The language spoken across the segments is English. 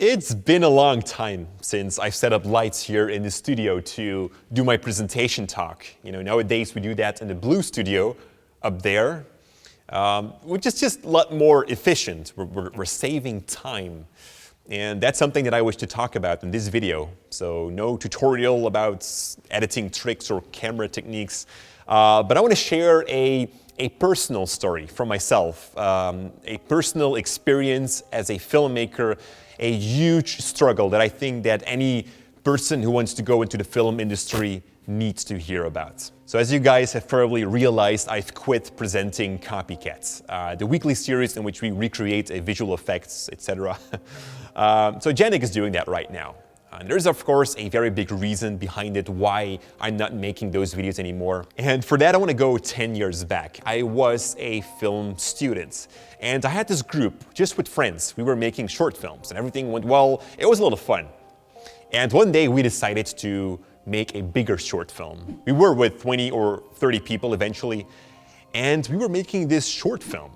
It's been a long time since I've set up lights here in the studio to do my presentation talk. Nowadays we do that in the blue studio up there, which is just a lot more efficient. We're saving time. And that's something that I wish to talk about in this video. So no tutorial about editing tricks or camera techniques, but I want to share a personal story from myself, a personal experience as a filmmaker, a huge struggle that I think that any person who wants to go into the film industry needs to hear about. So as you guys have probably realized, I've quit presenting Copycats, the weekly series in which we recreate visual effects, etc. So Janik is doing that right now. There's of course a very big reason behind it why I'm not making those videos anymore. And for that I want to go 10 years back. I was a film student and I had this group just with friends. We were making short films and everything went well. It was a lot of fun. And one day we decided to make a bigger short film. We were with 20 or 30 people eventually, and we were making this short film.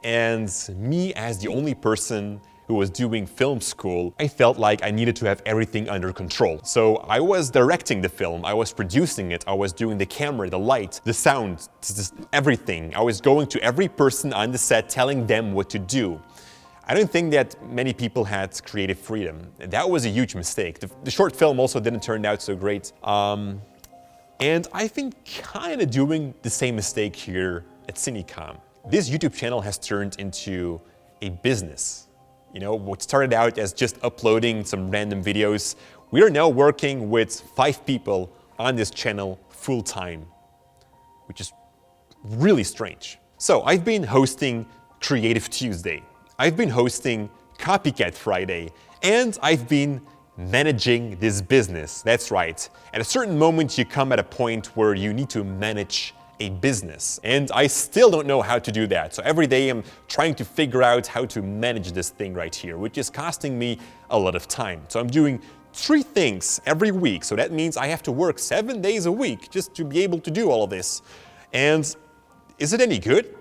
And me as the only person who was doing film school, I felt like I needed to have everything under control. So I was directing the film, I was producing it, I was doing the camera, the light, the sound, just everything. I was going to every person on the set telling them what to do. I don't think that many people had creative freedom. That was a huge mistake. The short film also didn't turn out so great. And I've been kind of doing the same mistake here at Cinecom. This YouTube channel has turned into a business. What started out as just uploading some random videos, we are now working with 5 people on this channel full-time, which is really strange. So I've been hosting Creative Tuesday, I've been hosting Copycat Friday, and I've been managing this business. That's right. At a certain moment, you come at a point where you need to manage a business. And I still don't know how to do that. So every day I'm trying to figure out how to manage this thing right here, which is costing me a lot of time. So I'm doing 3 things every week. So that means I have to work 7 days a week just to be able to do all of this. And is it any good?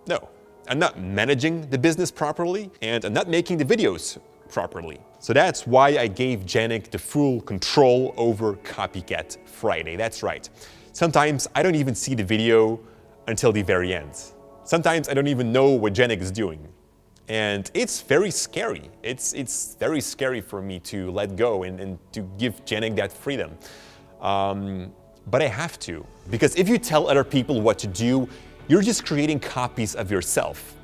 No. I'm not managing the business properly, and I'm not making the videos properly. So that's why I gave Janik the full control over Copycat Friday. That's right. Sometimes I don't even see the video until the very end. Sometimes I don't even know what Janik is doing. And it's very scary. It's very scary for me to let go and to give Janik that freedom. But I have to. Because if you tell other people what to do, you're just creating copies of yourself.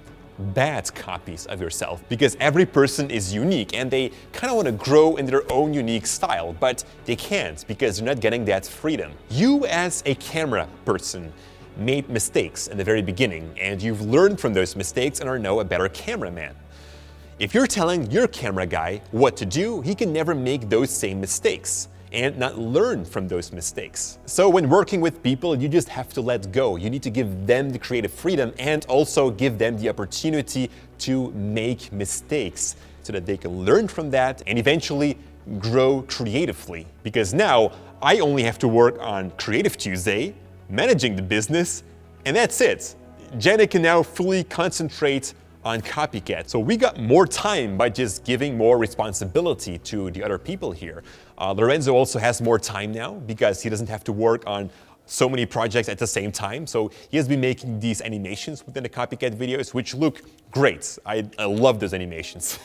Bad copies of yourself, because every person is unique and they kind of want to grow in their own unique style, but they can't because they're not getting that freedom. You as a camera person made mistakes in the very beginning and you've learned from those mistakes and are now a better cameraman. If you're telling your camera guy what to do, he can never make those same mistakes and not learn from those mistakes. So when working with people, you just have to let go. You need to give them the creative freedom and also give them the opportunity to make mistakes so that they can learn from that and eventually grow creatively. Because now I only have to work on Creative Tuesday, managing the business, and that's it. Janik can now fully concentrate on Copycat. So we got more time by just giving more responsibility to the other people here. Lorenzo also has more time now because he doesn't have to work on so many projects at the same time. So he has been making these animations within the Copycat videos, which look great. I love those animations.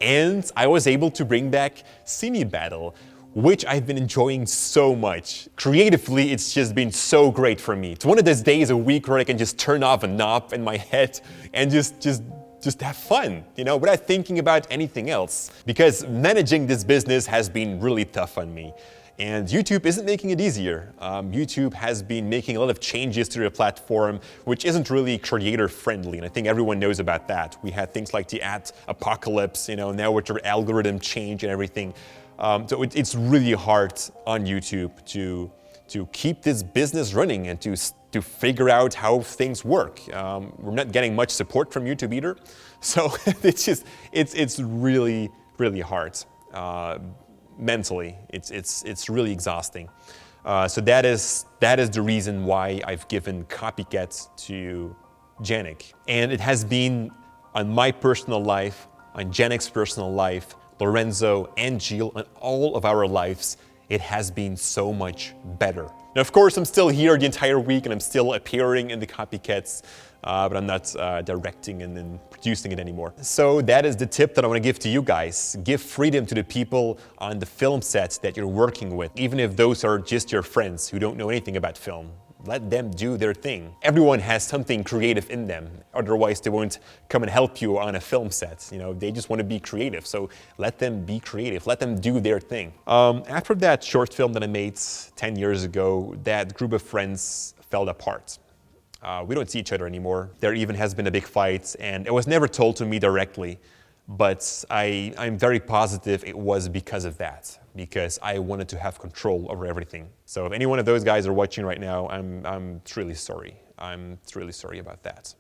And I was able to bring back Cine Battle, which I've been enjoying so much. Creatively, it's just been so great for me. It's one of those days a week where I can just turn off a knob in my head and just have fun, without thinking about anything else. Because managing this business has been really tough on me. And YouTube isn't making it easier. YouTube has been making a lot of changes to their platform, which isn't really creator friendly. And I think everyone knows about that. We had things like the ad apocalypse, now with their algorithm change and everything. So it's really hard on YouTube to keep this business running and to figure out how things work. We're not getting much support from YouTube either. So it's really, really hard. Mentally, it's really exhausting. So that is the reason why I've given Copycat to Janik. And it has been, on my personal life, on Janek's personal life, Lorenzo and Jill, and all of our lives, it has been so much better. Now, of course, I'm still here the entire week and I'm still appearing in the copycats, but I'm not directing and then producing it anymore. So that is the tip that I want to give to you guys. Give freedom to the people on the film sets that you're working with, even if those are just your friends who don't know anything about film. Let them do their thing. Everyone has something creative in them. Otherwise, they won't come and help you on a film set. You know, they just want to be creative. So let them be creative. Let them do their thing. After that short film that I made 10 years ago, that group of friends fell apart. We don't see each other anymore. There even has been a big fight, and it was never told to me directly. But I'm very positive it was because of that, because I wanted to have control over everything. So if any one of those guys are watching right now, I'm truly sorry. I'm truly sorry about that.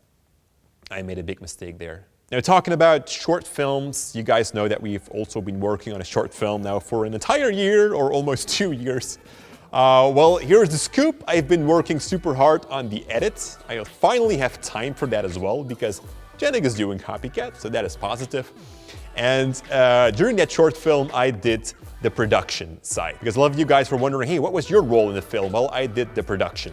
I made a big mistake there. Now, talking about short films, you guys know that we've also been working on a short film now for an entire year or almost 2 years. Well, here's the scoop. I've been working super hard on the edit. I finally have time for that as well, because Janek is doing copycat, so that is positive. And during that short film, I did the production side. Because a lot of you guys were wondering, hey, what was your role in the film? Well, I did the production.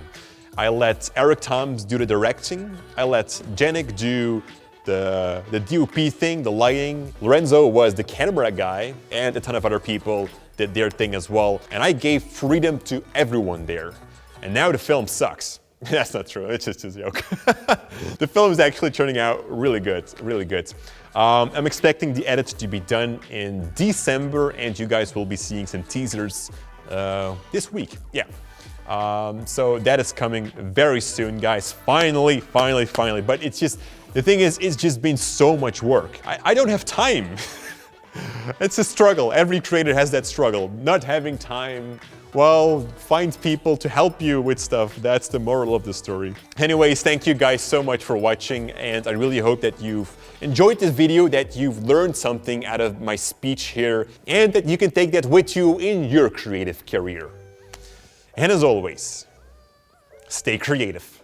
I let Eric Toms do the directing. I let Janek do the DOP thing, the lighting. Lorenzo was the camera guy, and a ton of other people did their thing as well. And I gave freedom to everyone there. And now the film sucks. That's not true, it's just a joke. The film is actually turning out really good, really good. I'm expecting the edit to be done in December, and you guys will be seeing some teasers this week, yeah. So that is coming very soon, guys. Finally. But it's just, the thing is, it's just been so much work. I don't have time. It's a struggle. Every creator has that struggle, not having time. Well, find people to help you with stuff. That's the moral of the story. Anyways, thank you guys so much for watching, and I really hope that you've enjoyed this video, that you've learned something out of my speech here, and that you can take that with you in your creative career. And as always, stay creative.